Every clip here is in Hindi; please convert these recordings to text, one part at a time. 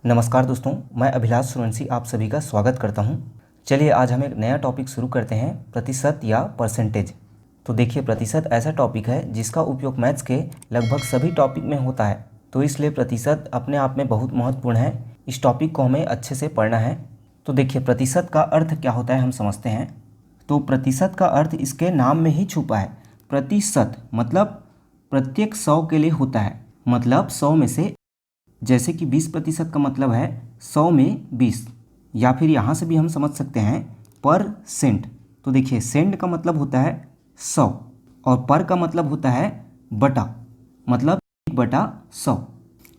नमस्कार दोस्तों, मैं अभिलाष सूर्यवंशी आप सभी का स्वागत करता हूं। चलिए आज हम एक नया टॉपिक शुरू करते हैं, प्रतिशत या परसेंटेज। तो देखिए, प्रतिशत ऐसा टॉपिक है जिसका उपयोग मैथ्स के लगभग सभी टॉपिक में होता है, तो इसलिए प्रतिशत अपने आप में बहुत महत्वपूर्ण है। इस टॉपिक को हमें अच्छे से पढ़ना है। तो देखिए, प्रतिशत का अर्थ क्या होता है हम समझते हैं। तो प्रतिशत का अर्थ इसके नाम में ही छुपा है। प्रतिशत मतलब प्रत्येक 100 के लिए होता है, मतलब 100 में से, जैसे कि 20% का मतलब है 100 में 20, या फिर यहाँ से भी हम समझ सकते हैं परसेंट। तो देखिए, सेंट का मतलब होता है 100 और पर का मतलब होता है बटा, मतलब 1/100।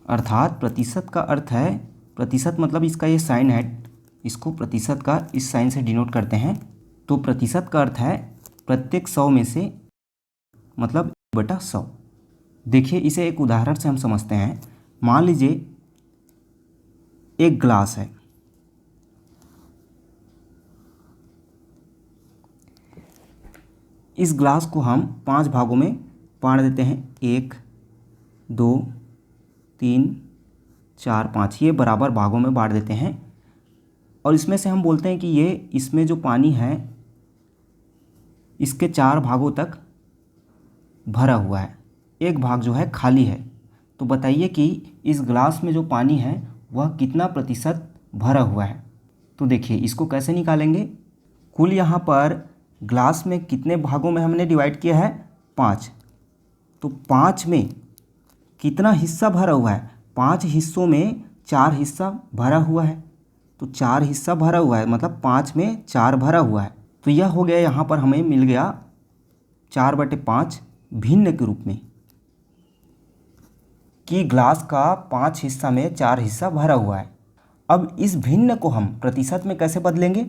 अर्थात प्रतिशत का अर्थ है, प्रतिशत मतलब इसका ये साइन है, इसको प्रतिशत का इस साइन से डिनोट करते हैं। तो प्रतिशत का अर्थ है प्रत्येक 100 में से, मतलब 1/100। देखिए, इसे एक उदाहरण से हम समझते हैं। मान लीजिए एक ग्लास है, इस ग्लास को हम 5 भागों में बांट देते हैं। 1, 2, 3, 4, 5, ये बराबर भागों में बांट देते हैं। और इसमें से हम बोलते हैं कि ये इसमें जो पानी है इसके 4 भागों तक भरा हुआ है, एक भाग जो है खाली है। तो बताइए कि इस ग्लास में जो पानी है वह कितना प्रतिशत भरा हुआ है। तो देखिए, इसको कैसे निकालेंगे। कुल यहाँ पर ग्लास में कितने भागों में हमने डिवाइड किया है, 5। तो 5 में कितना हिस्सा भरा हुआ है, 5 हिस्सों में 4 हिस्सा भरा हुआ है। तो 4 हिस्सा भरा हुआ है, मतलब 5 में 4 भरा हुआ है। तो यह हो गया, यहाँ पर हमें मिल गया 4/5 भिन्न के रूप में, कि ग्लास का 5 हिस्सा में 4 हिस्सा भरा हुआ है। अब इस भिन्न को हम प्रतिशत में कैसे बदलेंगे।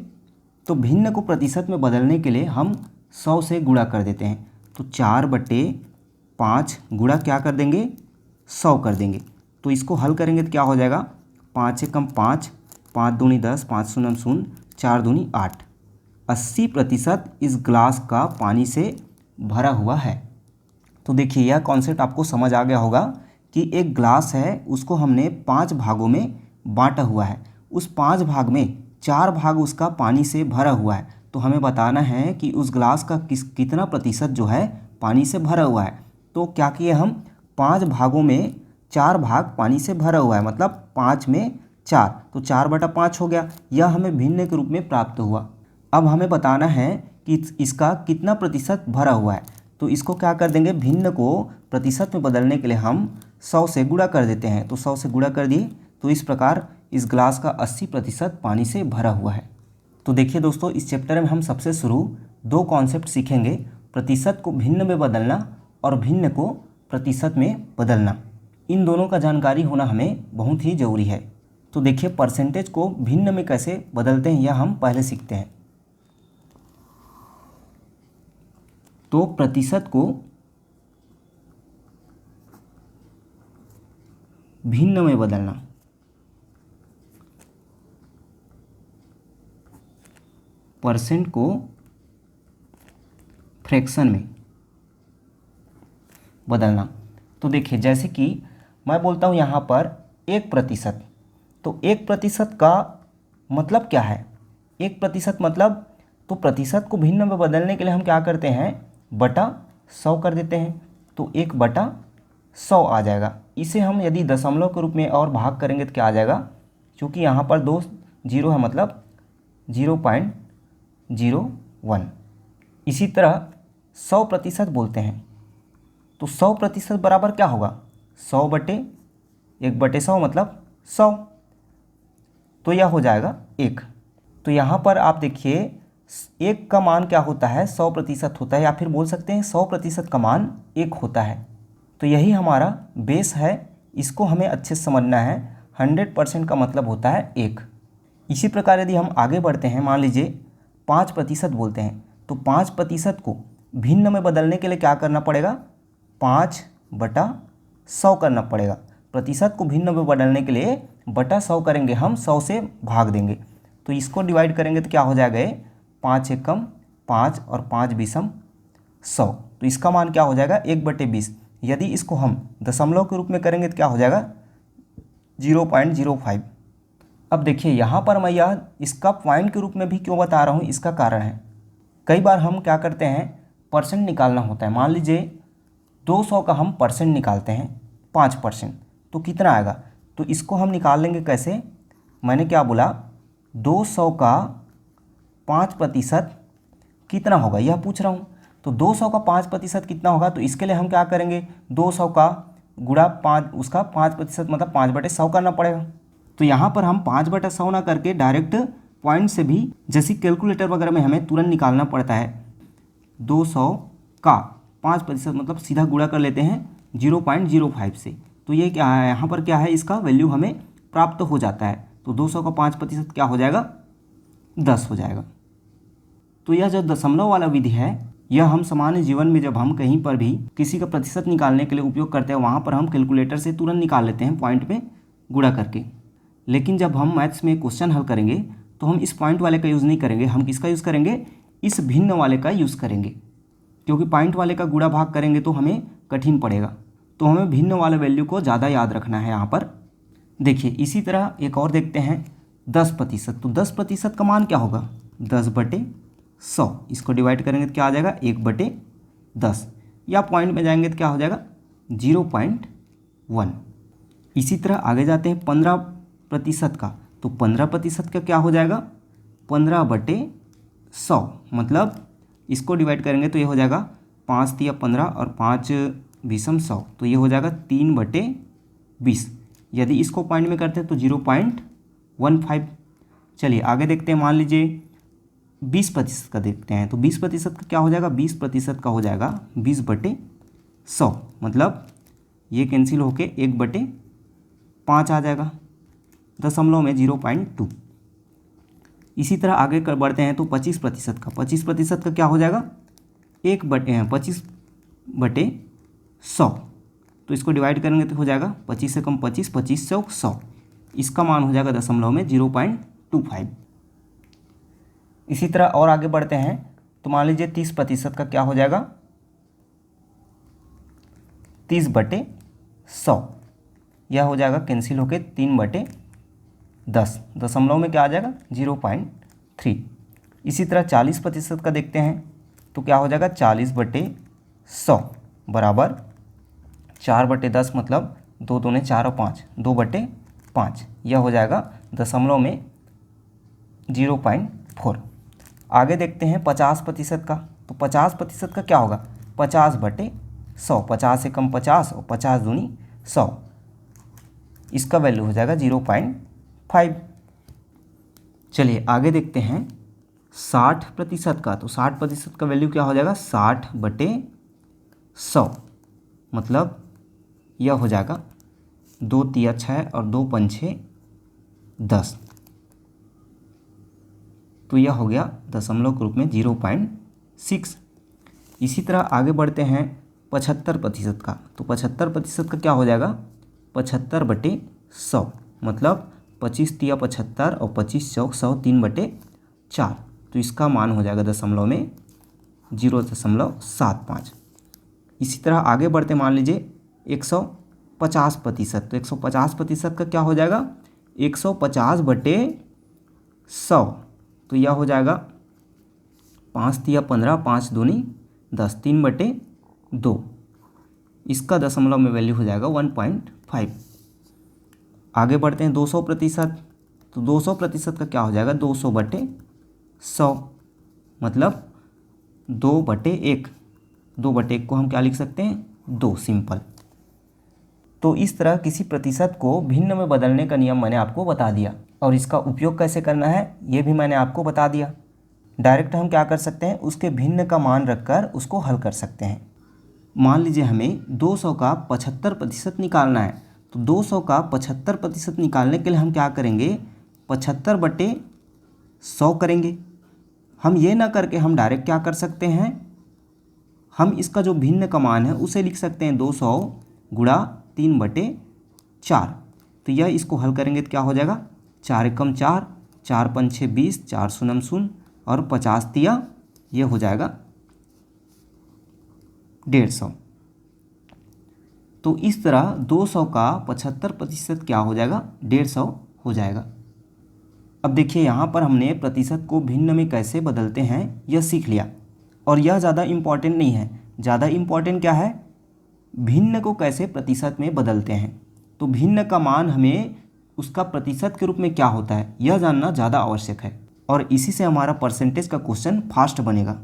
तो भिन्न को प्रतिशत में बदलने के लिए हम 100 से गुणा कर देते हैं। तो 4/5 गुणा क्या कर देंगे, 100 कर देंगे। तो इसको हल करेंगे तो क्या हो जाएगा, 5 से कम 5, 5 दूनी 10, 5 शून्य 0, 4 दूनी 8। 80% इस ग्लास का पानी से भरा हुआ है। तो देखिए, यह कॉन्सेप्ट आपको समझ आ गया होगा कि एक ग्लास है, उसको हमने 5 भागों में बांटा हुआ है। उस 5 भाग में 4 भाग उसका पानी से भरा हुआ है। तो हमें बताना है कि उस ग्लास का कितना प्रतिशत जो है पानी से भरा हुआ है। तो क्या किए हम, 5 भागों में 4 भाग पानी से भरा हुआ है, मतलब 5 में 4, तो 4/5 हो गया। यह हमें भिन्न के रूप में प्राप्त हुआ। अब हमें बताना है कि इसका कितना प्रतिशत भरा हुआ है। तो इसको क्या कर देंगे, भिन्न को प्रतिशत में बदलने के लिए हम 100 से गुणा कर देते हैं। तो 100 से गुणा कर दिए, तो इस प्रकार इस ग्लास का 80% पानी से भरा हुआ है। तो देखिए दोस्तों, इस चैप्टर में हम सबसे शुरू 2 कॉन्सेप्ट सीखेंगे, प्रतिशत को भिन्न में बदलना और भिन्न को प्रतिशत में बदलना। इन दोनों का जानकारी होना हमें बहुत ही ज़रूरी है। तो देखिए, परसेंटेज को भिन्न में कैसे बदलते हैं यह हम पहले सीखते हैं। तो प्रतिशत को भिन्न में बदलना, परसेंट को फ्रैक्शन में बदलना। तो देखिए, जैसे कि मैं बोलता हूँ यहाँ पर 1%, तो 1% का मतलब क्या है, 1% मतलब, तो प्रतिशत को भिन्न में बदलने के लिए हम क्या करते हैं, बटा 100 कर देते हैं। तो 1/100 आ जाएगा। इसे हम यदि दशमलव के रूप में और भाग करेंगे तो क्या आ जाएगा, क्योंकि यहाँ पर 2 जीरो है, मतलब 0.01। इसी तरह 100% बोलते हैं, तो 100% बराबर क्या होगा, 100/1/100 मतलब 100। तो यह हो जाएगा 1। तो यहाँ पर आप देखिए, 1 का मान क्या होता है, 100% होता है, या फिर बोल सकते हैं 100% का मान 1 होता है। तो यही हमारा बेस है, इसको हमें अच्छे से समझना है। 100% का मतलब होता है 1। इसी प्रकार यदि हम आगे बढ़ते हैं, मान लीजिए 5% बोलते हैं, तो 5% को भिन्न में बदलने के लिए क्या करना पड़ेगा, 5/100 करना पड़ेगा। प्रतिशत को भिन्न में बदलने के लिए बटा 100 करेंगे, हम 100 से भाग देंगे। तो इसको डिवाइड करेंगे तो क्या हो जाएगा, 5 एकम 5 और 5 बीसम 100। तो इसका मान क्या हो जाएगा, 1/20। यदि इसको हम दशमलव के रूप में करेंगे तो क्या हो जाएगा, 0.05। अब देखिए यहाँ पर मैं यह इसका पॉइंट के रूप में भी क्यों बता रहा हूँ, इसका कारण है कई बार हम क्या करते हैं परसेंट निकालना होता है। मान लीजिए 200 का हम परसेंट निकालते हैं 5%, तो कितना आएगा। तो इसको हम निकाल लेंगे कैसे, मैंने क्या बोला 200 का 5% कितना होगा यह पूछ रहा हूँ। तो 200 का 5% कितना होगा, तो इसके लिए हम क्या करेंगे 200 का गुणा 5, उसका 5% मतलब 5/100 करना पड़ेगा। तो यहाँ पर हम 5/100 ना करके डायरेक्ट पॉइंट से भी, जैसे कैलकुलेटर वगैरह में हमें तुरंत निकालना पड़ता है, 200 का 5% मतलब सीधा गुणा कर लेते हैं 0.05 से। तो ये क्या है, यहाँ पर क्या है, इसका वैल्यू हमें प्राप्त हो जाता है। तो 200 का 5% क्या हो जाएगा, 10 हो जाएगा। तो यह जो दशमलव वाला विधि है, यह हम सामान्य जीवन में जब हम कहीं पर भी किसी का प्रतिशत निकालने के लिए उपयोग करते हैं, वहाँ पर हम कैलकुलेटर से तुरंत निकाल लेते हैं पॉइंट में गुणा करके। लेकिन जब हम मैथ्स में क्वेश्चन हल करेंगे तो हम इस पॉइंट वाले का यूज़ नहीं करेंगे, हम किसका यूज़ करेंगे, इस भिन्न वाले का यूज़ करेंगे। क्योंकि पॉइंट वाले का गुणा भाग करेंगे तो हमें कठिन पड़ेगा, तो हमें भिन्न वाले वैल्यू को ज़्यादा याद रखना है यहाँ पर। देखिए इसी तरह एक और देखते हैं 10%। तो 10% का मान क्या होगा, 10/100। इसको डिवाइड करेंगे तो क्या आ जाएगा, 1/10, या पॉइंट में जाएंगे तो क्या हो जाएगा 0.1। इसी तरह आगे जाते हैं 15% का। तो 15% का क्या हो जाएगा, 15/100 मतलब इसको डिवाइड करेंगे तो ये हो जाएगा 5 तिया 15 और 5 बीसम 100, तो ये हो जाएगा 3/20। यदि इसको पॉइंट में करते हैं तो 0.15। चलिए आगे देखते हैं, मान लीजिए 20% का देखते हैं। तो 20% का क्या हो जाएगा, 20% का हो जाएगा 20/100 मतलब ये कैंसिल होके 1/5 आ जाएगा, दशमलव में 0.2। इसी तरह आगे कर बढ़ते हैं तो 25% का। 25% का क्या हो जाएगा, 25/100। तो इसको डिवाइड करेंगे तो हो जाएगा 25 से कम 25, 25 चौक 100। इसका मान हो जाएगा दशमलव में 0.25। इसी तरह और आगे बढ़ते हैं तो मान लीजिए 30% का क्या हो जाएगा, 30/100। यह हो जाएगा कैंसिल होके 3/10, दशमलव में क्या आ जाएगा 0.3। इसी तरह 40% का देखते हैं तो क्या हो जाएगा, 40/100 बराबर 4/10 मतलब 2 दूने 4 और 5, 2/5। यह हो जाएगा दशमलव में 0.4। आगे देखते हैं 50% का। तो 50% का क्या होगा, 50/100, 50 से कम 50 और 50 दूनी 100, इसका वैल्यू हो जाएगा 0.5। चलिए आगे देखते हैं 60% का। तो 60% का वैल्यू क्या हो जाएगा, 60/100 मतलब यह हो जाएगा 2 तिया 6 और 2 पंछे 10। तो यह हो गया दशमलव के रूप में 0.6। इसी तरह आगे बढ़ते हैं 75% का। तो 75% का क्या हो जाएगा, 75/100 मतलब 25 तिया 75 और 25 चौक 100, 3/4। तो इसका मान हो जाएगा दशमलव में 0.75। इसी तरह आगे बढ़ते मान लीजिए 150%। तो 150% का क्या हो जाएगा, 150/100। तो यह हो जाएगा 5 तिया 15, 5 दूनी 10, 3/2। इसका दशमलव में वैल्यू हो जाएगा 1.5। आगे बढ़ते हैं 200%। तो 200% का क्या हो जाएगा, 200/100 मतलब 2/1। 2/1 को हम क्या लिख सकते हैं, 2 सिंपल। तो इस तरह किसी प्रतिशत को भिन्न में बदलने का नियम मैंने आपको बता दिया, और इसका उपयोग कैसे करना है ये भी मैंने आपको बता दिया। डायरेक्ट हम क्या कर सकते हैं, उसके भिन्न का मान रखकर उसको हल कर सकते हैं। मान लीजिए हमें 200 का 75% निकालना है। तो 200 का 75% निकालने के लिए हम क्या करेंगे, 75/100 करेंगे। हम ये ना करके हम डायरेक्ट क्या कर सकते हैं, हम इसका जो भिन्न का मान है उसे लिख सकते हैं 200 गुणा 3/4। तो यह इसको हल करेंगे तो क्या हो जाएगा, 4 एकम 4, 4 पंछे 20, 4 शून्य शून्य और 50 तिया ये हो जाएगा 150। तो इस तरह 200 का 75% क्या हो जाएगा, 150 हो जाएगा। अब देखिए यहाँ पर हमने प्रतिशत को भिन्न में कैसे बदलते हैं यह सीख लिया, और यह ज़्यादा इम्पॉर्टेंट नहीं है। ज़्यादा इम्पॉर्टेंट क्या है, भिन्न को कैसे प्रतिशत में बदलते हैं। तो भिन्न का मान हमें उसका प्रतिशत के रूप में क्या होता है यह जानना ज़्यादा आवश्यक है, और इसी से हमारा परसेंटेज का क्वेश्चन फास्ट बनेगा।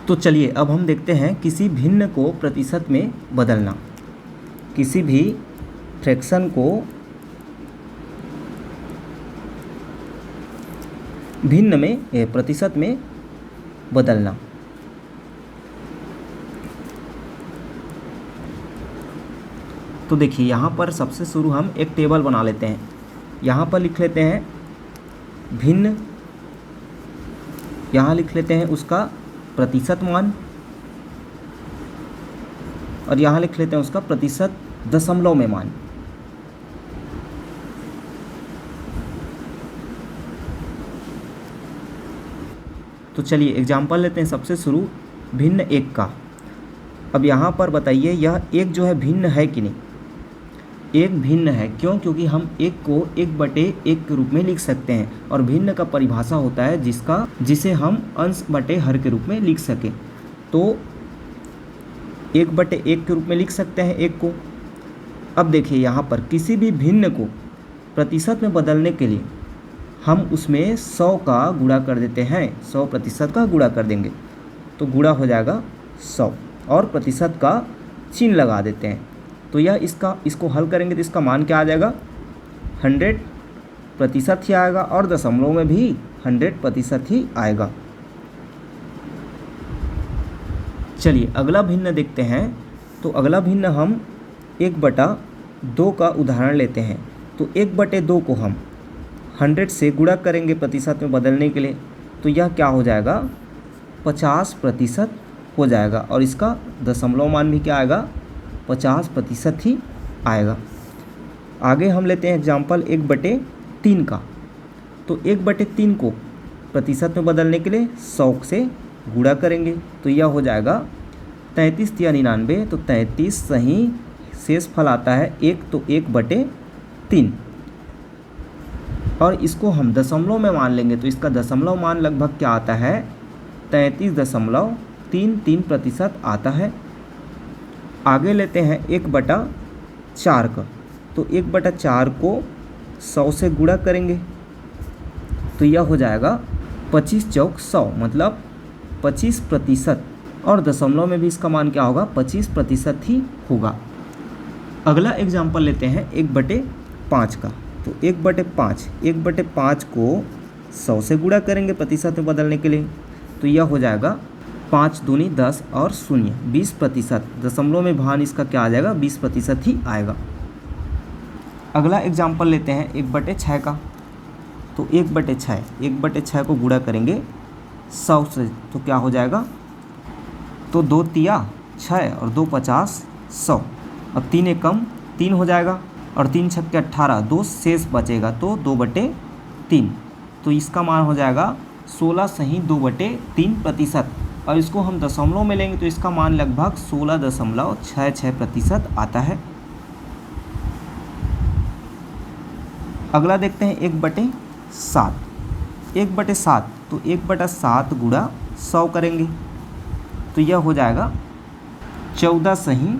तो चलिए अब हम देखते हैं किसी भिन्न को प्रतिशत में बदलना। किसी भी फ्रैक्शन को भिन्न में प्रतिशत में बदलना। तो देखिए यहाँ पर सबसे शुरू हम एक टेबल बना लेते हैं। यहाँ पर लिख लेते हैं भिन्न, यहाँ लिख लेते हैं उसका प्रतिशत मान, और यहाँ लिख लेते हैं उसका प्रतिशत दशमलव में मान। तो चलिए एग्जाम्पल लेते हैं सबसे शुरू भिन्न एक का। अब यहाँ पर बताइए यह एक जो है भिन्न है कि नहीं। एक भिन्न है, क्यों? क्योंकि हम एक को 1/1 के रूप में लिख सकते हैं, और भिन्न का परिभाषा होता है जिसे हम अंश बटे हर के रूप में लिख सकें। तो 1/1 के रूप में लिख सकते हैं एक को। अब देखिए यहाँ पर किसी भी भिन्न को प्रतिशत में बदलने के लिए हम उसमें 100 का गुणा कर देते हैं, 100% का गुणा कर देंगे तो गुणा हो जाएगा 100, और प्रतिशत का चिन्ह लगा देते हैं। तो यह इसको हल करेंगे तो इसका मान क्या आ जाएगा, 100% ही आएगा, और दशमलव में भी 100% ही आएगा। चलिए अगला भिन्न देखते हैं। तो अगला भिन्न हम 1/2 का उदाहरण लेते हैं। तो 1/2 को हम 100 से गुणा करेंगे प्रतिशत में बदलने के लिए, तो यह क्या हो जाएगा, 50% हो जाएगा, और इसका दशमलव मान भी क्या आएगा, 50% ही आएगा। आगे हम लेते हैं एग्जाम्पल 1/3 का। तो 1/3 को प्रतिशत में बदलने के लिए 100 से गुणा करेंगे, तो यह हो जाएगा 33 या 99। तो 33 सही शेष फल आता है 1, तो 1/3, और इसको हम दशमलव में मान लेंगे तो इसका दशमलव मान लगभग क्या आता है, 33.33% आता है। आगे लेते हैं 1/4 का। तो 1/4 को 100 से गुणा करेंगे तो यह हो जाएगा 25 चौक 100, मतलब 25%, और दशमलव में भी इसका मान क्या होगा, 25% ही होगा। अगला एग्जाम्पल लेते हैं 1/5 का। तो 1/5 को 100 से गुणा करेंगे प्रतिशत में बदलने के लिए, तो यह हो जाएगा 5 दूनी 10 और 0 20%। दशमलव में भान इसका क्या आ जाएगा, 20% ही आएगा। अगला एग्जाम्पल लेते हैं 1/6 का। तो 1/6 को गुणा करेंगे 100 से, तो क्या हो जाएगा, तो 2 तिया 6 और 2 50 100। अब 3 एकम 3 हो जाएगा, और 3 छक्के 18, 2 शेष बचेगा तो 2/3, तो इसका मान हो जाएगा 16 सही 2/3%, और इसको हम दशमलव में लेंगे तो इसका मान लगभग 16.66% आता है। अगला देखते हैं 1/7। 1/7 तो 1/7 गुणा 100 करेंगे तो यह हो जाएगा 14 सही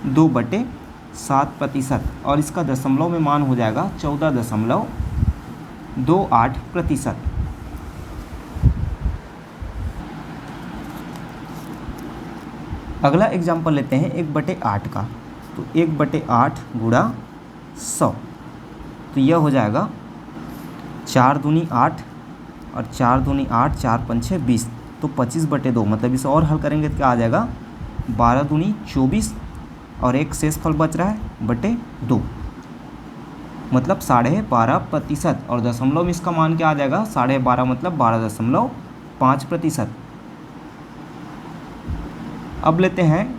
2/7%, और इसका दशमलव में मान हो जाएगा 14.28%। अगला एग्जाम्पल लेते हैं 1/8 का। तो 1/8 गुणा 100, तो यह हो जाएगा 4 दूनी 8 और 4 दूनी 8, 4 पंछे 20, तो 25/2, मतलब इसे और हल करेंगे तो क्या आ जाएगा, 12 दूनी 24, और एक शेष फल बच रहा है /2, मतलब 12.5%, और दशमलव में इसका मान क्या आ जाएगा, 12.5 मतलब 12.5%। अब लेते हैं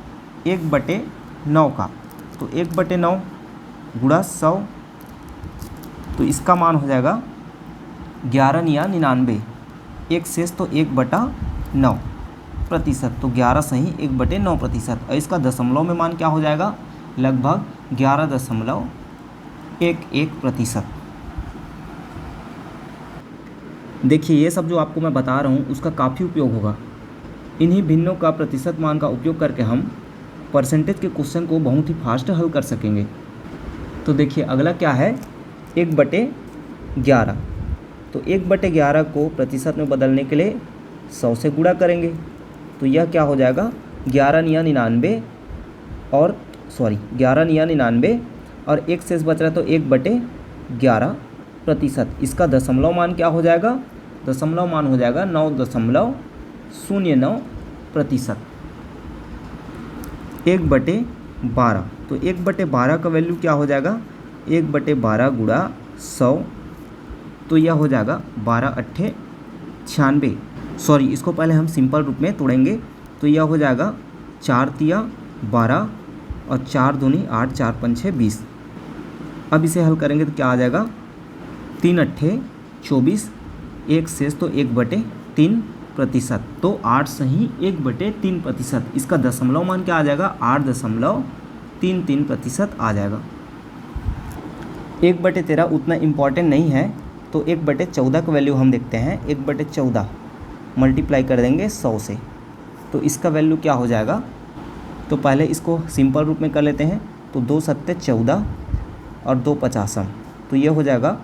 1/9 का। तो 1/9 गुणा 100, तो इसका मान हो जाएगा 11 या 99, एक शेष तो 1/9%, तो 11 सही 1/9%, और इसका दशमलव में मान क्या हो जाएगा, लगभग 11.11%। देखिए ये सब जो आपको मैं बता रहा हूँ उसका काफ़ी उपयोग होगा। इन्हीं भिन्नों का प्रतिशत मान का उपयोग करके हम परसेंटेज के क्वेश्चन को बहुत ही फास्ट हल कर सकेंगे। तो देखिए अगला क्या है, 1/11। तो 1/11 को प्रतिशत में बदलने के लिए 100 से गुणा करेंगे। तो यह क्या हो जाएगा, 11 9 99 और एक शेष बच रहा है तो 1/11 प्रतिशत। इसका दशमलव मान क्या हो जाएगा, दशमलव मान हो जाएगा 9.09 प्रतिशत। 1/12। तो 1/12 का वैल्यू क्या हो जाएगा, 1/12 गुणा 100। तो यह हो जाएगा 12 8 96। सॉरी, इसको पहले हम सिंपल रूप में तोड़ेंगे। तो यह हो जाएगा 4 तिया 12 और 4 दूनी 8, 4 पंछे 20। अब इसे हल करेंगे तो क्या आ जाएगा, 3 8 24, एक शेष तो 1/3 प्रतिशत। तो 8 सही 1/3 प्रतिशत। इसका दशमलव मान क्या आ जाएगा, 8.33 प्रतिशत आ जाएगा। 1/13 उतना इम्पॉर्टेंट नहीं है, तो 1/14 का वैल्यू हम देखते हैं। 1/14 मल्टीप्लाई कर देंगे 100 से, तो इसका वैल्यू क्या हो जाएगा। तो पहले इसको सिंपल रूप में कर लेते हैं। तो 2 सत्ते 14 और 2 50, तो ये हो जाएगा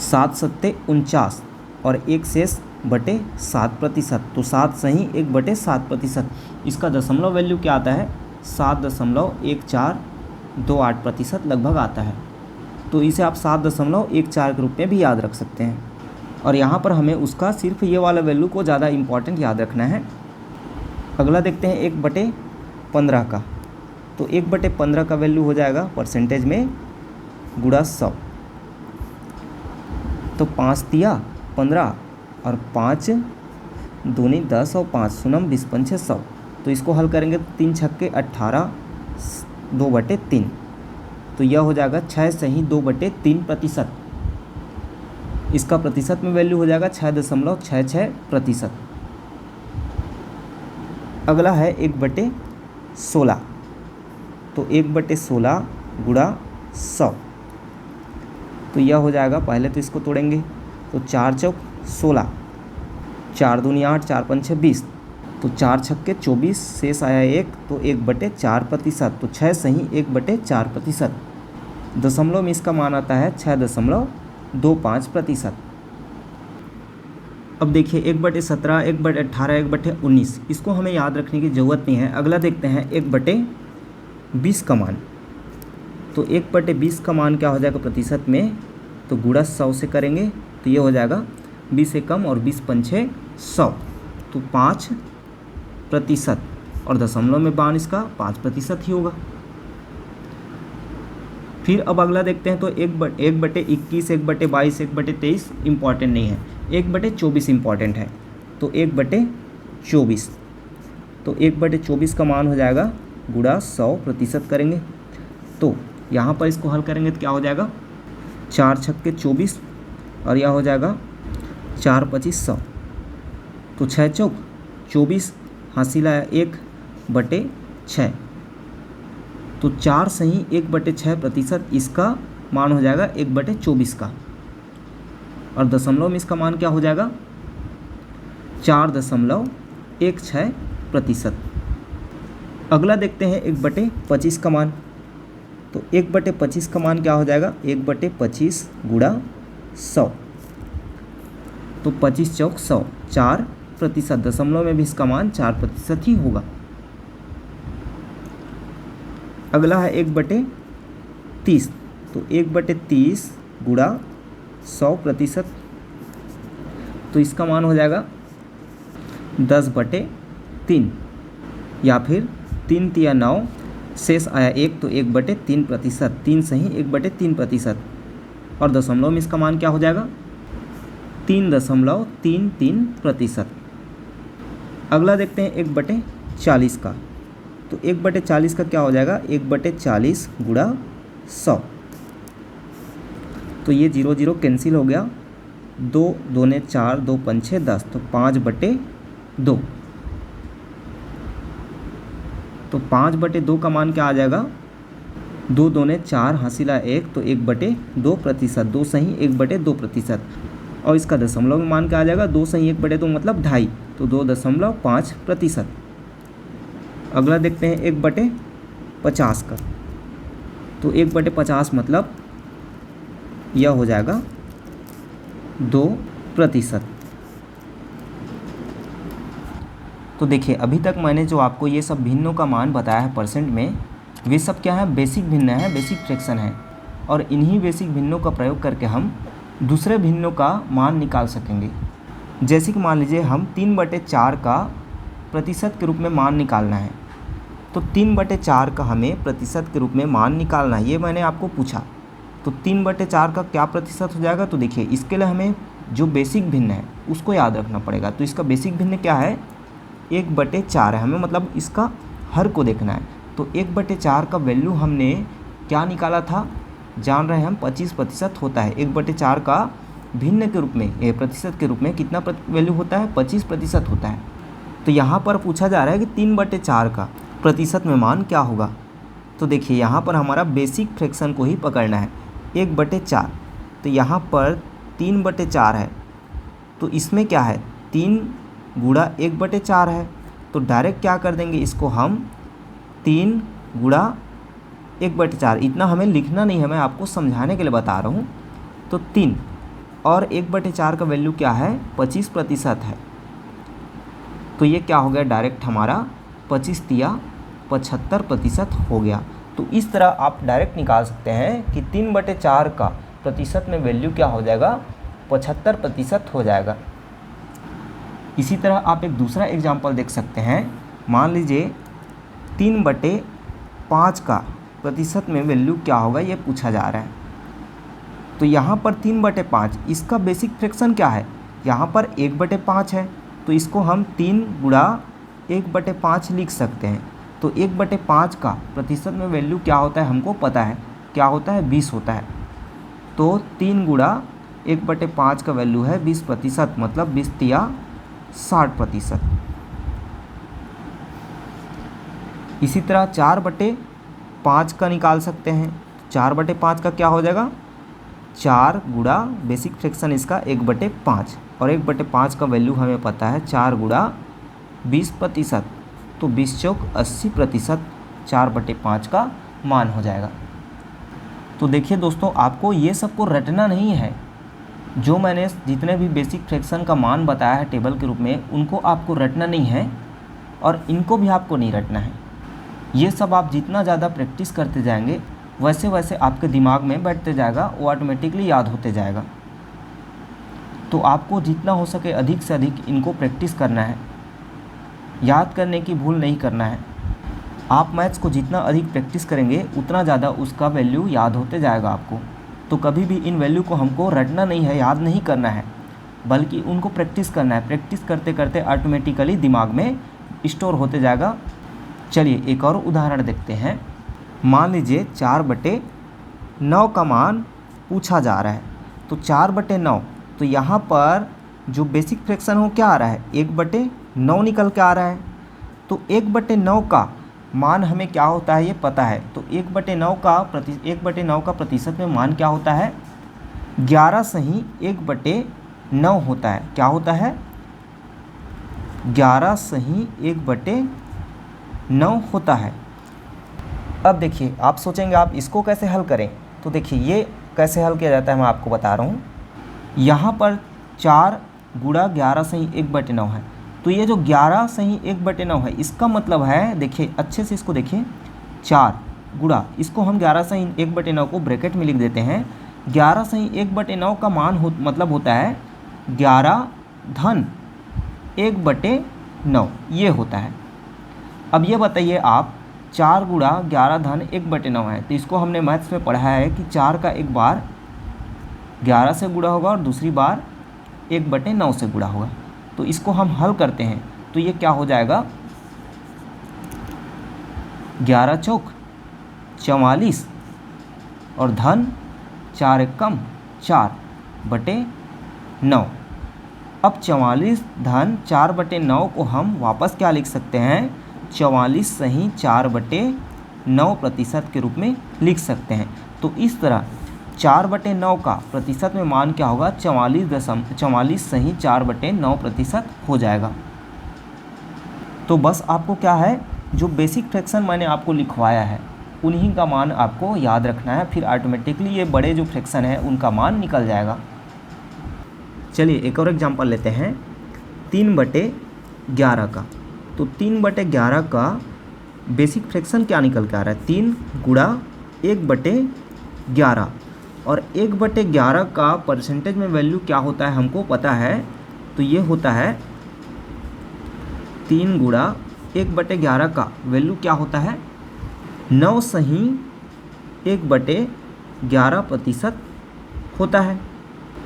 7 सत्ते 49 और एक शेष बटे 7 प्रतिशत। तो 7 सही 1/7 प्रतिशत। इसका दशमलव वैल्यू क्या आता है, 7.1428 प्रतिशत लगभग आता है। तो इसे आप 7.14 के रूप में भी याद रख सकते हैं। और यहाँ पर हमें उसका सिर्फ ये वाला वैल्यू को ज़्यादा इम्पॉर्टेंट याद रखना है। अगला देखते हैं 1/15 का। तो 1/15 का वैल्यू हो जाएगा परसेंटेज में गुणा 100। तो 5 तिया 15 और 5 दूनी 10 और 5 सुनम 20 पंछे 100। तो इसको हल करेंगे तो 3 छक्के 18, 2/3। तो यह हो जाएगा 6 सही 2/3 प्रतिशत। इसका प्रतिशत में वैल्यू हो जाएगा 6.66 प्रतिशत। अगला है 1/16। तो 1/16 गुणा 100। तो यह हो जाएगा, पहले तो इसको तोड़ेंगे। तो 4 चौक 16, 4 दूनी 8, 4 पंछे 20। तो 4 छक्के 24, शेष आया 1, तो 1/4 प्रतिशत। तो 6 सही 1/4 प्रतिशत। दशमलव में इसका मान आता है 6.25 प्रतिशत। अब देखिए 1/17, 1/18, 1/19 इसको हमें याद रखने की ज़रूरत नहीं है। अगला देखते हैं 1/20 का मान। तो 1/20 का मान क्या हो जाएगा प्रतिशत में, तो गुणा 100 से करेंगे। तो ये हो जाएगा 20 से कम और 20 पंछे 100, तो 5 प्रतिशत। और दशमलव में मान इसका 5 प्रतिशत ही होगा। फिर अब अगला देखते हैं। तो 1/21, 1/22, 1/23 इम्पॉर्टेंट नहीं है, 1/24 इम्पॉर्टेंट है। तो 1/24। तो 1/24 का मान हो जाएगा गुणा 100 प्रतिशत करेंगे। तो यहाँ पर इसको हल करेंगे तो क्या हो जाएगा, 4 छक्के 24 और यह हो जाएगा 4 25 100। तो 6 चौक 24, हासिल आया 1/6। तो 4 सही 1/6 प्रतिशत। इसका मान हो जाएगा 1/24 का। और दशमलव में इसका मान क्या हो जाएगा, 4.16 प्रतिशत। अगला देखते हैं 1/25 का मान। तो 1/25 का मान क्या हो जाएगा, 1/25 गुणा 100। तो 25 चौक 100, 4 प्रतिशत। दशमलव में भी इसका मान 4 प्रतिशत ही होगा। अगला है 1/30। तो 1/30 गुणा 100 प्रतिशत। तो इसका मान हो जाएगा 10/3 या फिर 3 तिया 9, शेष आया 1, तो 1/3 प्रतिशत। 3 सही 1/3 प्रतिशत। और दशमलव में इसका मान क्या हो जाएगा, 3.33 प्रतिशत। अगला देखते हैं 1/40 का। तो 1/40 का क्या हो जाएगा, 1/40 गुणा 100। तो ये 0 0 कैंसिल हो गया। 2 दूने 4, 2 पंछे 10, तो 5/2। तो 5/2 का मान क्या आ जाएगा, 2 दूने 4, हासिला 1, तो 1/2 प्रतिशत। 2 सही 1/2 प्रतिशत। और इसका दशमलव में मान क्या आ जाएगा, 2 सही 1/2 मतलब 2.5, तो 2.5%। अगला देखते हैं 1/50 का, तो 1/50 मतलब यह हो जाएगा 2%। तो देखिए अभी तक मैंने जो आपको ये सब भिन्नों का मान बताया है परसेंट में, वे सब क्या है, बेसिक भिन्न है, बेसिक फ्रैक्शन है। और इन्हीं बेसिक भिन्नों का प्रयोग करके हम दूसरे भिन्नों का मान निकाल सकेंगे। जैसे कि मान लीजिए हम 3/4 का प्रतिशत के रूप में मान निकालना है, तो 3/4 का हमें प्रतिशत के रूप में मान निकालना है, ये मैंने आपको पूछा। तो 3/4 का क्या प्रतिशत हो जाएगा, तो देखिए इसके लिए हमें जो बेसिक भिन्न है उसको याद रखना पड़ेगा। तो इसका बेसिक भिन्न क्या है, 1/4 है, हमें मतलब इसका हर को देखना है। तो 1/4 का वैल्यू हमने क्या निकाला था, जान रहे हैं हम 25% होता है। 1/4 का भिन्न के रूप में, प्रतिशत के रूप में कितना वैल्यू होता है, 25% होता है। तो यहाँ पर पूछा जा रहा है कि 3/4 का प्रतिशत में मान क्या होगा। तो देखिए यहाँ पर हमारा बेसिक फ्रैक्शन को ही पकड़ना है, 1/4। तो यहाँ पर 3/4 है, तो इसमें क्या है, 3 गुणा 1/4 है। तो डायरेक्ट क्या कर देंगे, इसको हम 3 गुणा 1/4, इतना हमें लिखना नहीं है, मैं आपको समझाने के लिए बता रहा हूँ। तो 3 और 1/4 का वैल्यू क्या है, 25% है। तो ये क्या हो गया, डायरेक्ट हमारा 25 तिया 75% हो गया। तो इस तरह आप डायरेक्ट निकाल सकते हैं कि 3/4 का प्रतिशत में वैल्यू क्या हो जाएगा, 75% हो जाएगा। इसी तरह आप एक दूसरा एग्जाम्पल देख सकते हैं। मान लीजिए 3/5 का प्रतिशत में वैल्यू क्या होगा, ये पूछा जा रहा है। तो यहाँ पर 3/5, इसका बेसिक फ्रैक्शन क्या है, यहाँ पर 1/5 है, तो इसको हम 3 गुणा 1/5 लिख सकते हैं। तो 1/5 का प्रतिशत में वैल्यू क्या होता है, हमको पता है क्या होता है, 20 होता है। तो 3 गुणा 1/5 का वैल्यू है 20%, मतलब 20 तिया 60%। इसी तरह 4/5 का निकाल सकते हैं। 4/5 का क्या हो जाएगा, 4 गुणा बेसिक फ्रैक्शन इसका 1/5, और 1/5 का वैल्यू हमें पता है 4 गुणा 20%, तो 20 चौक 80%, 4/5 का मान हो जाएगा। तो देखिए दोस्तों, आपको ये सबको रटना नहीं है। जो मैंने जितने भी बेसिक फ्रैक्शन का मान बताया है टेबल के रूप में, उनको आपको रटना नहीं है, और इनको भी आपको नहीं रटना है। ये सब आप जितना ज़्यादा प्रैक्टिस करते जाएंगे, वैसे वैसे आपके दिमाग में बैठते जाएगा, वो ऑटोमेटिकली याद होते जाएगा। तो आपको जितना हो सके अधिक से अधिक इनको प्रैक्टिस करना है, याद करने की भूल नहीं करना है। आप मैथ्स को जितना अधिक प्रैक्टिस करेंगे, उतना ज़्यादा उसका वैल्यू याद होते जाएगा आपको। तो कभी भी इन वैल्यू को हमको रटना नहीं है, याद नहीं करना है, बल्कि उनको प्रैक्टिस करना है। प्रैक्टिस करते करते ऑटोमेटिकली दिमाग में स्टोर होते जाएगा। चलिए एक और उदाहरण देखते हैं। मान लीजिए 4/9 का मान पूछा जा रहा है। तो 4/9, तो यहाँ पर जो बेसिक फ्रैक्शन हो क्या आ रहा है, 1/9 निकल के आ रहा है। तो 1/9 का मान हमें क्या होता है ये पता है। तो 1/9 का प्रतिशत में मान क्या होता है, 11 सही 1/9 होता है। क्या होता है, 11 सही 1/9 होता है। अब देखिए आप सोचेंगे आप इसको कैसे हल करें, तो देखिए ये कैसे हल किया जाता है मैं आपको बता रहा हूँ। यहाँ पर 4 गुणा 11 सही 1/9 है। तो ये जो 11 सही 1/9 है, इसका मतलब है, देखिए अच्छे से इसको देखिए, 4 गुणा, इसको हम 11 सही 1/9 को ब्रैकेट में लिख देते हैं। 11 सही 1/9 का मान मतलब होता है 11 धन 1/9, ये होता है। अब ये बताइए आप, 4 गुणा 11 धन 1/9 है, तो इसको हमने मैथ्स में पढ़ा है कि 4 का एक बार 11 से गुणा होगा और दूसरी बार 1/9 से गुणा होगा। तो इसको हम हल करते हैं, तो ये क्या हो जाएगा, 11 चौक 44 और धन 4 एकम 4/9। अब 44 धन 4/9 को हम वापस क्या लिख सकते हैं, 44 सही 4/9% के रूप में लिख सकते हैं। तो इस तरह 4/9 का प्रतिशत में मान क्या होगा, 44.4/9% हो जाएगा। तो बस आपको क्या है, जो बेसिक फ्रैक्शन मैंने आपको लिखवाया है उन्हीं का मान आपको याद रखना है, फिर ऑटोमेटिकली ये बड़े जो फ्रैक्शन है उनका मान निकल जाएगा। चलिए एक और एग्जांपल लेते हैं 3/11 का। तो 3/11 का बेसिक फ्रैक्शन क्या निकल के आ रहा है, 3 गुणा 1/11, और 1/11 का परसेंटेज में वैल्यू क्या होता है हमको पता है, तो ये होता है 3 गुणा 1/11 का वैल्यू क्या होता है, 9.1/11% होता है।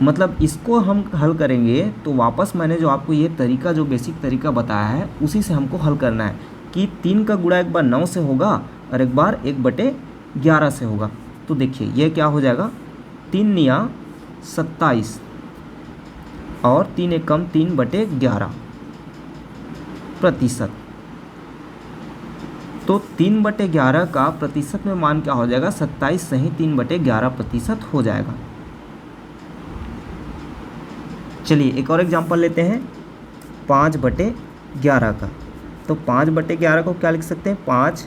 मतलब इसको हम हल करेंगे तो वापस मैंने जो आपको ये तरीका, जो बेसिक तरीका बताया है उसी से हमको हल करना है कि 3 का गुणा एक बार 9 से होगा और एक बार 1/11 से होगा। तो देखिए ये क्या हो जाएगा, 3 निया 27 और 3 एकम 3/11%। तो 3/11 का प्रतिशत में मान क्या हो जाएगा, 27 से ही 3/11% हो जाएगा। चलिए एक और एग्जांपल लेते हैं 5/11 का। तो 5/11 को क्या लिख सकते हैं, 5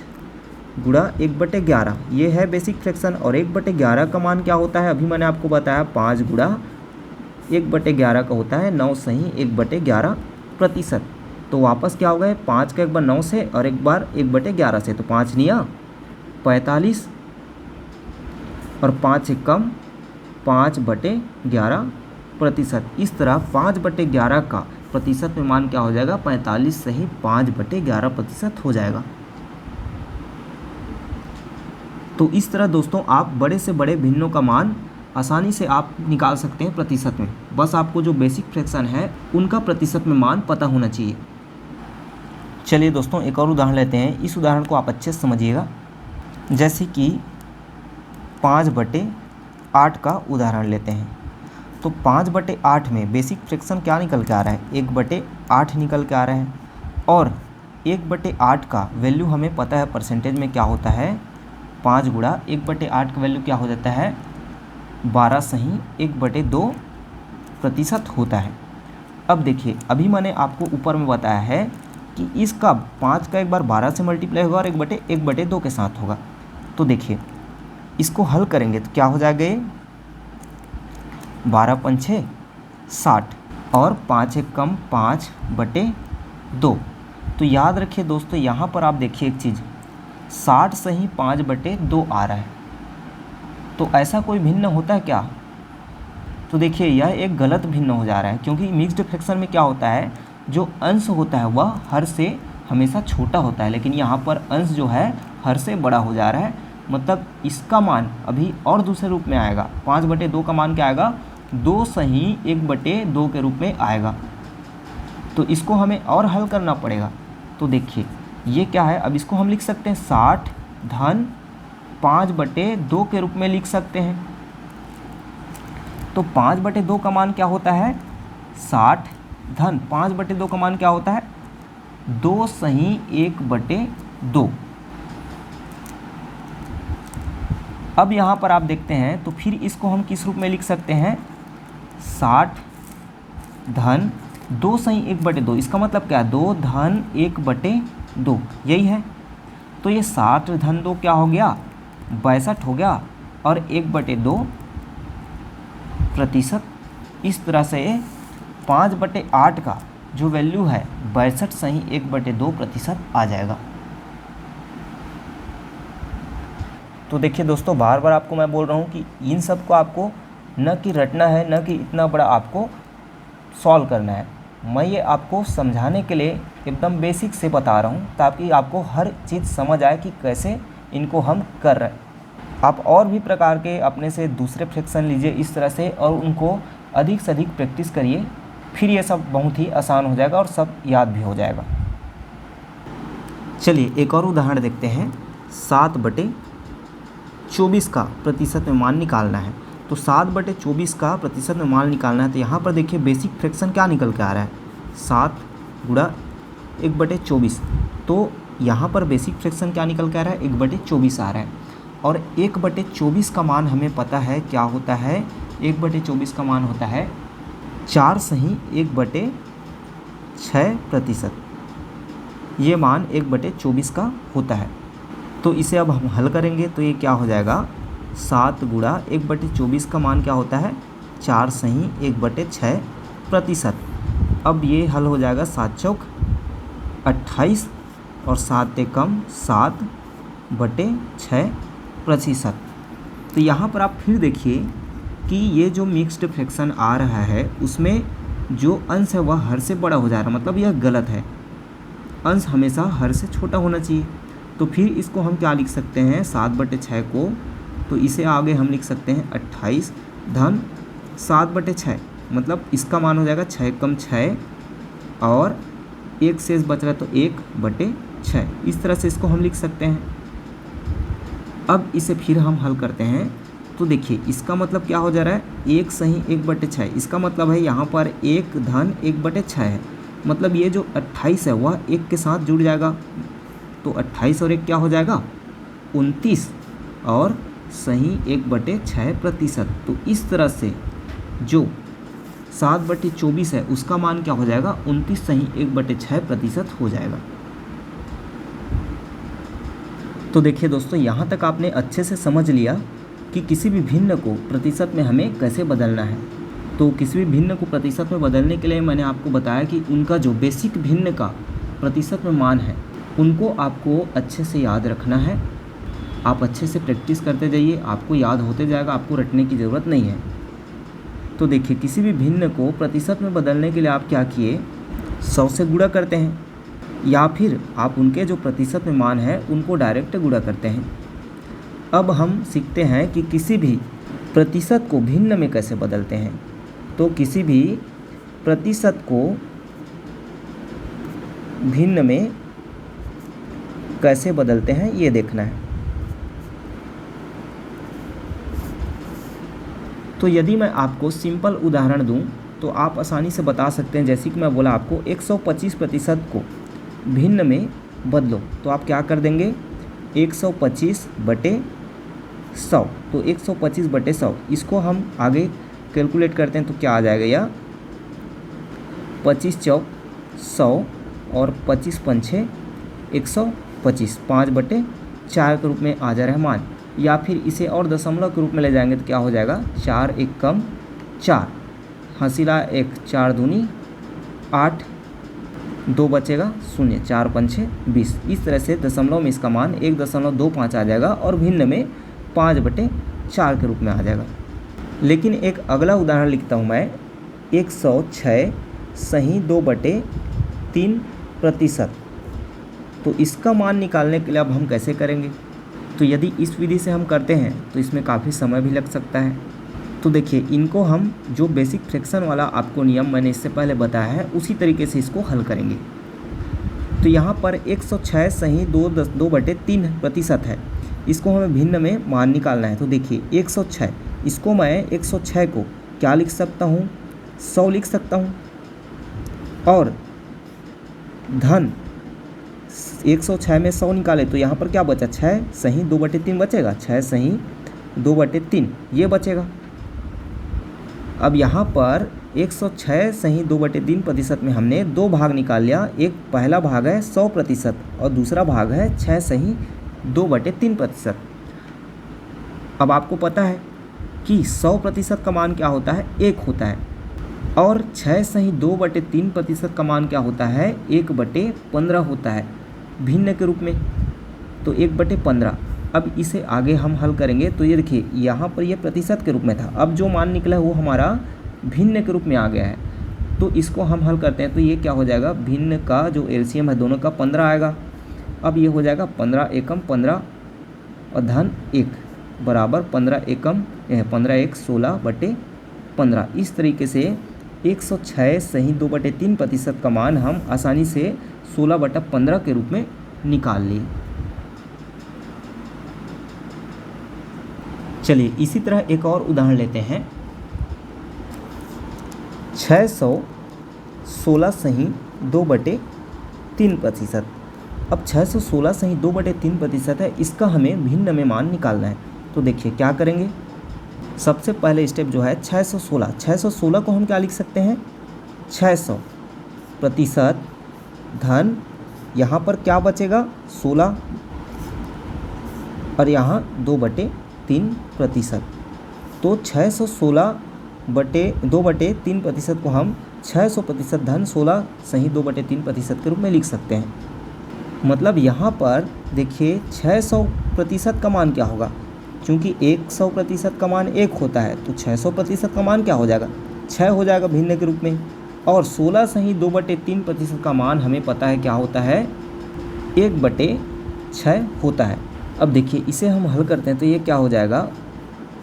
गुणा 1/11, ये है बेसिक फ्रैक्शन, और 1/11 का मान क्या होता है, अभी मैंने आपको बताया 5 गुणा 1/11 का होता है 9 से ही 1/11%। तो वापस क्या होगा, 5 का एक बार 9 से और एक बार 1/11 से, तो 5 निया 45 और 5 एकम 5/11%। इस तरह 5/11 का प्रतिशत में मान क्या हो जाएगा, 45 से ही 5/11% हो जाएगा। तो इस तरह दोस्तों आप बड़े से बड़े भिन्नों का मान आसानी से आप निकाल सकते हैं प्रतिशत में। बस आपको जो बेसिक फ्रैक्शन है उनका प्रतिशत में मान पता होना चाहिए। चलिए दोस्तों एक और उदाहरण लेते हैं, इस उदाहरण को आप अच्छे से समझिएगा। जैसे कि 5/8 का उदाहरण लेते हैं। तो 5/8 में बेसिक फ्रैक्शन क्या निकल के आ रहा है, 1/8 निकल के आ रहा है, और 1/8 का वैल्यू हमें पता है परसेंटेज में क्या होता है, 5 गुणा 1/8 का वैल्यू क्या हो जाता है, 12 से ही 1/2% होता है। अब देखिए अभी मैंने आपको ऊपर में बताया है कि इसका 5 का एक बार 12 से मल्टीप्लाई होगा और 1/2 के साथ होगा। तो देखिए इसको हल करेंगे तो क्या हो जाएगा, ये 12 पंछे 60 और 5 एकम 5/2। तो याद रखिए दोस्तों, यहाँ पर आप देखिए एक चीज़, 60 से ही 5/2 आ रहा है, तो ऐसा कोई भिन्न होता है क्या। तो देखिए यह एक गलत भिन्न हो जा रहा है, क्योंकि मिक्स्ड फ्रैक्शन में क्या होता है, जो अंश होता है वह हर से हमेशा छोटा होता है, लेकिन यहाँ पर अंश जो है हर से बड़ा हो जा रहा है। मतलब इसका मान अभी और दूसरे रूप में आएगा, 5/2 का मान क्या आएगा, 2 से ही 1/2 के रूप में आएगा। तो इसको हमें और हल करना पड़ेगा। तो देखिए ये क्या है, अब इसको हम लिख सकते हैं 60 धन 5/2 के रूप में लिख सकते हैं। तो 5/2 का मान क्या होता है, 60 धन 5/2 का मान क्या होता है, 2 से ही 1/2। अब यहाँ पर आप देखते हैं तो फिर इसको हम किस रूप में लिख सकते हैं, 60 धन 2 से ही 1/2, इसका मतलब क्या है, 2 धन 1/2, यही है। तो ये 60 धन 2 क्या हो गया, 62 हो गया, और 1/2%। इस तरह से 5/8 का जो वैल्यू है 62 से ही 1/2% आ जाएगा। तो देखिए दोस्तों, बार बार आपको मैं बोल रहा हूँ कि इन सब को आपको न कि रटना है, न कि इतना बड़ा आपको सॉल्व करना है। मैं ये आपको समझाने के लिए एकदम बेसिक से बता रहा हूँ, ताकि आपको हर चीज़ समझ आए कि कैसे इनको हम कर रहे हैं। आप और भी प्रकार के अपने से दूसरे फ्रैक्शन लीजिए इस तरह से, और उनको अधिक से अधिक प्रैक्टिस करिए, फिर ये सब बहुत ही आसान हो जाएगा और सब याद भी हो जाएगा। चलिए एक और उदाहरण देखते हैं, 7/24 का प्रतिशत में मान निकालना है। तो 7/24 का प्रतिशत में मान निकालना है, तो यहाँ पर देखिए बेसिक फ्रैक्शन क्या निकल के आ रहा है, 7 गुणा 1/24। तो यहाँ पर बेसिक फ्रैक्शन क्या निकल के आ रहा है, 1/24 आ रहा है। और 1/24 का मान हमें पता है क्या होता है। 1/24 का मान होता है 4 सही 1/6%। ये मान 1/24 का होता है। तो इसे अब हम हल करेंगे तो ये क्या हो जाएगा, 7 गुणा 1/24 का मान क्या होता है 4 सही 1/6%। अब ये हल हो जाएगा 7 चौक 28 और 7 एकम 7/6%। तो यहाँ पर आप फिर देखिए कि ये जो मिक्स्ड फ्रैक्शन आ रहा है उसमें जो अंश है वह हर से बड़ा हो जा रहा है, मतलब यह गलत है। अंश हमेशा हर से छोटा होना चाहिए। तो फिर इसको हम क्या लिख सकते हैं, 7/6 को, तो इसे आगे हम लिख सकते हैं 28 धन 7/6, मतलब इसका मान हो जाएगा 6 कम 6 और 1 शेष बच रहा है तो 1/6। इस तरह से इसको हम लिख सकते हैं। अब इसे फिर हम हल करते हैं तो देखिए इसका मतलब क्या हो जा रहा है, 1 सही 1/6। इसका मतलब है यहाँ पर 1 धन 1/6 है, मतलब ये जो 28 है वह 1 के साथ जुड़ जाएगा। तो 28 और 1 क्या हो जाएगा 29 और सही 1/6%। तो इस तरह से जो 7/24 है उसका मान क्या हो जाएगा 29 सही 1/6% हो जाएगा। तो देखिए दोस्तों, यहाँ तक आपने अच्छे से समझ लिया कि किसी भी भिन्न को प्रतिशत में हमें कैसे बदलना है। तो किसी भी भिन्न को प्रतिशत में बदलने के लिए मैंने आपको बताया कि उनका जो बेसिक भिन्न का प्रतिशत में मान है उनको आपको अच्छे से याद रखना है। आप अच्छे से प्रैक्टिस करते जाइए, आपको याद होते जाएगा, आपको रटने की ज़रूरत नहीं है। तो देखिए किसी भी भिन्न को प्रतिशत में बदलने के लिए आप क्या किए, 100 से गुणा करते हैं या फिर आप उनके जो प्रतिशत में मान है उनको डायरेक्ट गुणा करते हैं। अब हम सीखते हैं कि किसी भी प्रतिशत को भिन्न में कैसे बदलते हैं। तो किसी भी प्रतिशत को भिन्न में कैसे बदलते हैं ये देखना है। तो यदि मैं आपको सिंपल उदाहरण दूं तो आप आसानी से बता सकते हैं। जैसे कि मैं बोला आपको 125% को भिन्न में बदलो, तो आप क्या कर देंगे 125/100। तो 125/100 इसको हम आगे कैलकुलेट करते हैं तो क्या आ जाएगा, या 25 चौक 100 और 25 पंछे 125, 5/4 के रूप में आ जा रहा है मान। या फिर इसे और दशमलव के रूप में ले जाएंगे तो क्या हो जाएगा 4 एकम 4, हंसीला 1, 4 दूनी 8, 2 बचेगा 0, 4 पंछे 20। इस तरह से दशमलव में इसका मान 1.25 आ जाएगा और भिन्न में 5/4 के रूप में आ जाएगा। लेकिन एक अगला उदाहरण लिखता हूँ मैं, 106 सही 2/3%। तो इसका मान निकालने के लिए अब हम कैसे करेंगे। तो यदि इस विधि से हम करते हैं तो इसमें काफ़ी समय भी लग सकता है। तो देखिए इनको हम जो बेसिक फ्रैक्शन वाला आपको नियम मैंने इससे पहले बताया है उसी तरीके से इसको हल करेंगे। तो यहाँ पर 106 सही 2/3% है, इसको हमें भिन्न में मान निकालना है। तो देखिए 106, इसको मैं 106 को क्या लिख सकता हूँ 100 लिख सकता हूँ, और धन 106 में 100 निकाले तो यहाँ पर क्या बचा 6 सही 2/3 बचेगा, 6 सही 2/3 ये बचेगा। अब यहाँ पर 106 सही 2/3% में हमने 2 भाग निकाल लिया। एक पहला भाग है 100% और दूसरा भाग है 6 सही 2/3%। अब आपको पता है कि 100% का मान क्या होता है 1 होता है, और 6 सही 2/3% का मान क्या होता है 1/15 होता है भिन्न के रूप में, तो 1/15। अब इसे आगे हम हल करेंगे तो ये देखिए यहाँ पर ये प्रतिशत के रूप में था, अब जो मान निकला है वो हमारा भिन्न के रूप में आ गया है। तो इसको हम हल करते हैं तो ये क्या हो जाएगा, भिन्न का जो एलसीएम है दोनों का 15 आएगा। अब ये हो जाएगा 15 एकम 15 और धन 1 बराबर 15 एकम 15 1 16/15। इस तरीके से 106 सही 2/3% का मान हम आसानी से 16/15 के रूप में निकाल लिए। चलिए इसी तरह एक और उदाहरण लेते हैं। 616 सही 2/3%। अब 616 सही 2/3% है, इसका हमें भिन्न में मान निकालना है। तो देखिए क्या करेंगे, सबसे पहले स्टेप जो है 616 को हम क्या लिख सकते हैं, 600 प्रतिशत धन, यहाँ पर क्या बचेगा 16 और यहाँ 2/3%। तो 616/2/3% को हम 600% धन 16 सही 2/3% के रूप में लिख सकते हैं। मतलब यहाँ पर देखिए 600% का मान क्या होगा, क्योंकि 100% का मान 1 होता है, तो 600% का मान क्या हो जाएगा, 6 हो जाएगा भिन्न के रूप में। और 16 सही 2/3% का मान हमें पता है क्या होता है, 1/6 होता है। अब देखिए इसे हम हल करते हैं तो ये क्या हो जाएगा,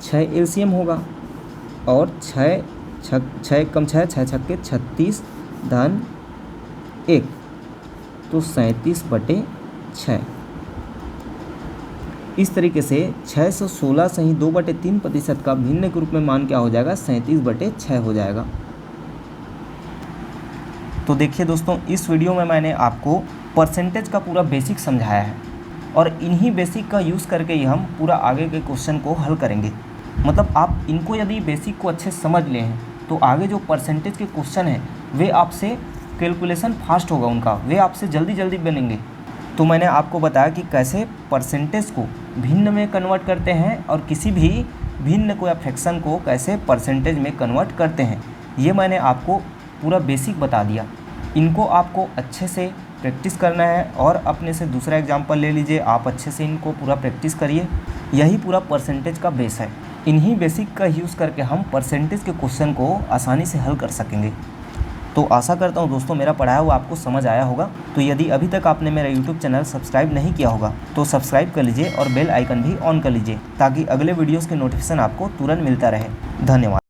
6 एलसीएम होगा और 6 कम 6 छक्के 36 धन 1, तो 37/6। इस तरीके से 616 सही 2/3% का भिन्न के रूप में मान क्या हो जाएगा, 37/6 हो जाएगा। तो देखिए दोस्तों, इस वीडियो में मैंने आपको परसेंटेज का पूरा बेसिक समझाया है और इन्हीं बेसिक का यूज़ करके ही हम पूरा आगे के क्वेश्चन को हल करेंगे। मतलब आप इनको यदि बेसिक को अच्छे समझ लें हैं तो आगे जो परसेंटेज के क्वेश्चन हैं वे आपसे कैलकुलेशन फास्ट होगा उनका, वे आपसे जल्दी बनेंगे। तो मैंने आपको बताया कि कैसे परसेंटेज को भिन्न में कन्वर्ट करते हैं और किसी भी भिन्न को या फ्रैक्शन को कैसे परसेंटेज में कन्वर्ट करते हैं, ये मैंने आपको पूरा बेसिक बता दिया। इनको आपको अच्छे से प्रैक्टिस करना है और अपने से दूसरा एग्जाम्पल ले लीजिए, आप अच्छे से इनको पूरा प्रैक्टिस करिए। यही पूरा परसेंटेज का बेस है। इन्हीं बेसिक का यूज़ करके हम परसेंटेज के क्वेश्चन को आसानी से हल कर सकेंगे। तो आशा करता हूँ दोस्तों मेरा पढ़ाया हुआ आपको समझ आया होगा। तो यदि अभी तक आपने मेरा यूट्यूब चैनल सब्सक्राइब नहीं किया होगा तो सब्सक्राइब कर लीजिए और बेल आइकन भी ऑन कर लीजिए ताकि अगले वीडियोज़ के नोटिफिकेशन आपको तुरंत मिलता रहे। धन्यवाद।